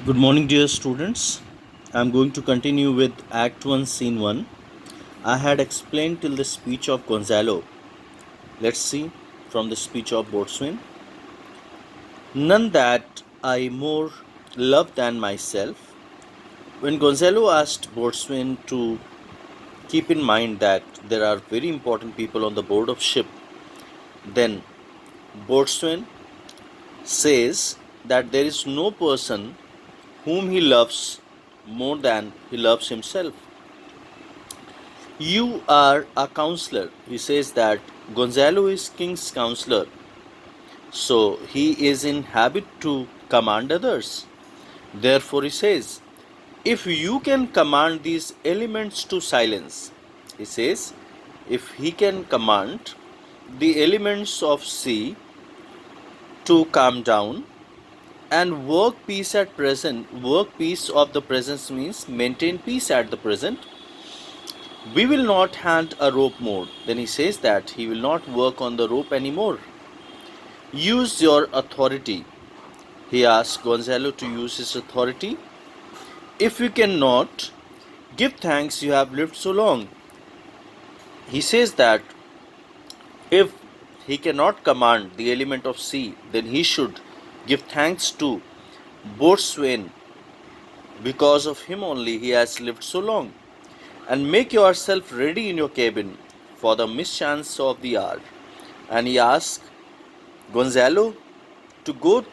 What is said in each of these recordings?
Good morning, dear students. I'm going to continue with Act 1, Scene 1. I had explained till the speech of Gonzalo. Let's see from the speech of Boatswain. None that I more love than myself. When Gonzalo asked Boatswain to keep in mind that there are very important people on the board of ship, then Boatswain says that there is no person whom he loves more than he loves himself. You are a counselor. He says that Gonzalo is king's counselor, so he is in habit to command others. Therefore, he says, if you can command these elements to silence, he says, if he can command the elements of sea to calm down and work peace of the present means maintain peace at the present. We will not hand a rope more. Then he says that he will not work on the rope anymore. Use your authority. He asks Gonzalo to use his authority. If you cannot, give thanks you have lived so long. He says that if he cannot command the element of sea, then he should give thanks to Boatswain. Because of him only he has lived so long. And make yourself ready in your cabin for the mischance of the hour. And he asks Gonzalo to go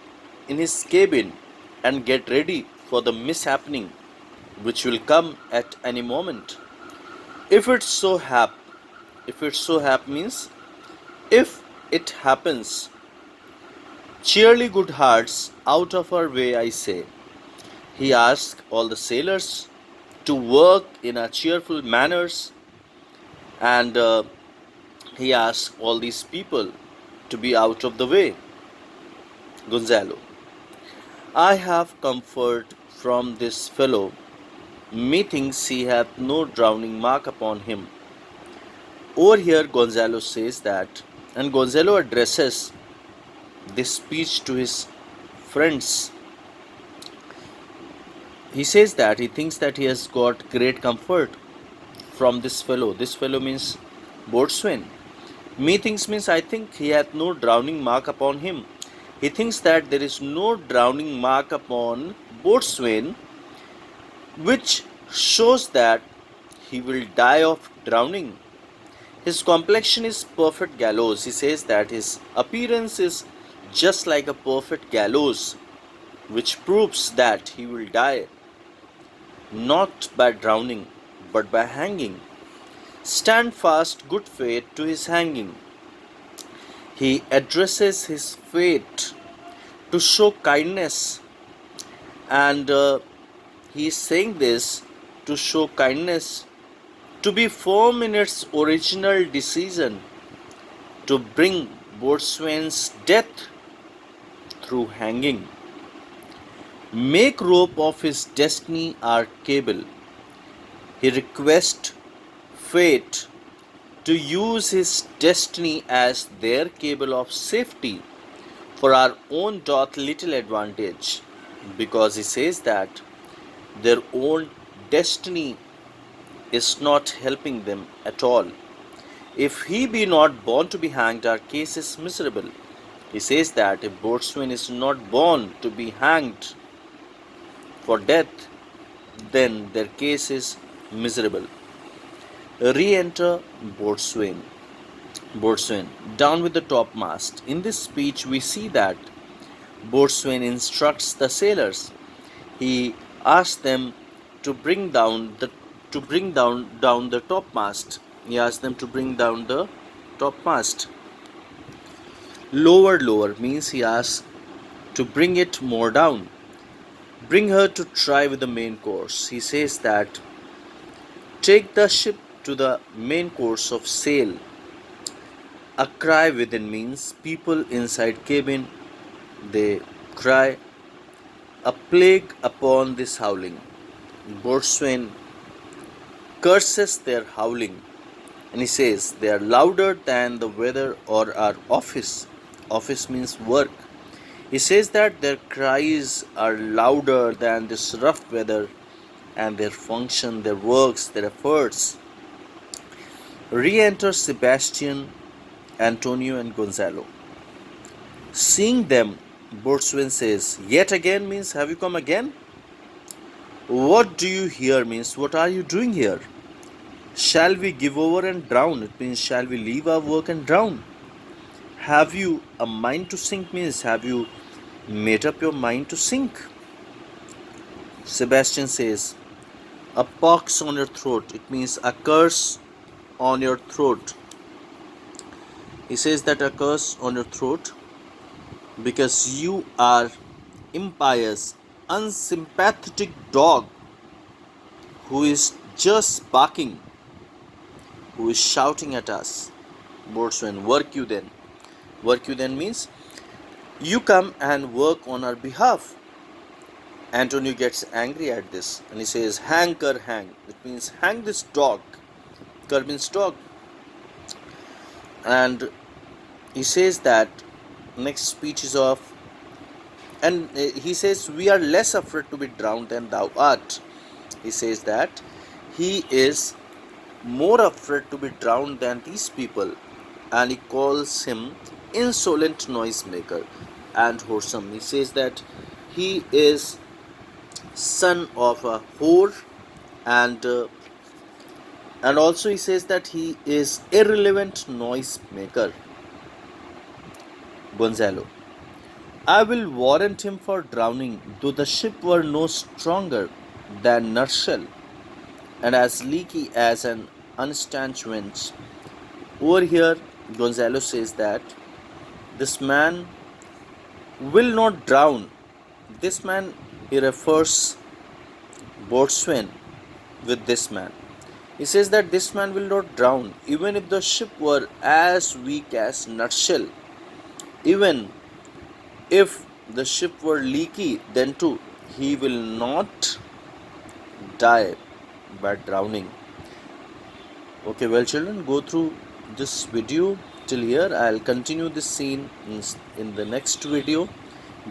in his cabin and get ready for the mishappening which will come at any moment. If it so hap means if it happens, cheerly good hearts out of our way, I say. He asks all the sailors to work in a cheerful manners, and he asks all these people to be out of the way. Gonzalo, I have comfort from this fellow. Methinks he hath no drowning mark upon him. Over here, Gonzalo says that, and Gonzalo addresses this speech to his friends. He says that he thinks that he has got great comfort from this fellow. This fellow means Boatswain. Methinks means I think he hath no drowning mark upon him. He thinks that there is no drowning mark upon Boatswain, which shows that he will die of drowning. His complexion is perfect gallows. He says that his appearance is just like a perfect gallows, which proves that he will die not by drowning but by hanging. Stand fast, good fate, to his hanging. He addresses his fate to show kindness, and he is saying this to show kindness, to be firm in its original decision, to bring Boatswain's death through hanging. Make rope of his destiny our cable. He requests fate to use his destiny as their cable of safety for our own doth little advantage, because he says that their own destiny is not helping them at all. If he be not born to be hanged, our case is miserable. He says that if Boatswain is not born to be hanged for death, then their case is miserable. Re-enter Boatswain. Boatswain, down with the topmast. In this speech, we see that Boatswain instructs the sailors. He asks them to bring down the topmast. He asks them to bring down the topmast. Lower means he asks to bring it more down. Bring her to try with the main course. He says that take the ship to the main course of sail. A cry within means people inside cabin, they cry, a plague upon this howling. Boatswain curses their howling, and he says they are louder than the weather or our office. Office means work. He says that their cries are louder than this rough weather, and their function, their works, their efforts. Re enter Sebastian, Antonio, and Gonzalo. Seeing them, Boatswain says, "Yet again" means have you come again? What do you here means what are you doing here? Shall we give over and drown? It means shall we leave our work and drown? Have you a mind to sink means have you made up your mind to sink? Sebastian says, a pox on your throat. It means a curse on your throat. He says that a curse on your throat because you are impious, unsympathetic dog who is just barking, who is shouting at us. Boatswain, work you then. Work you then means you come and work on our behalf. Antonio gets angry at this and he says, hang Cur, hang. It means hang this dog. Cur means dog. And he says that next speech is of, and he says, we are less afraid to be drowned than thou art. He says that he is more afraid to be drowned than these people, and he calls him insolent noisemaker and wholesome. He says that he is son of a whore, and also he says that he is irrelevant noisemaker. Gonzalo, I will warrant him for drowning, though the ship were no stronger than nutshell, and as leaky as an unstanched winch. Over here, Gonzalo says that this man will not drown. This man, he refers Boatswain with this man. He says that this man will not drown, even if the ship were as weak as nutshell. Even if the ship were leaky, then too he will not die by drowning. Okay, well children, go through this video till here. I'll continue this scene in the next video.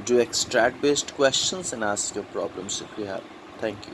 Do extract based questions and ask your problems if you have. Thank you.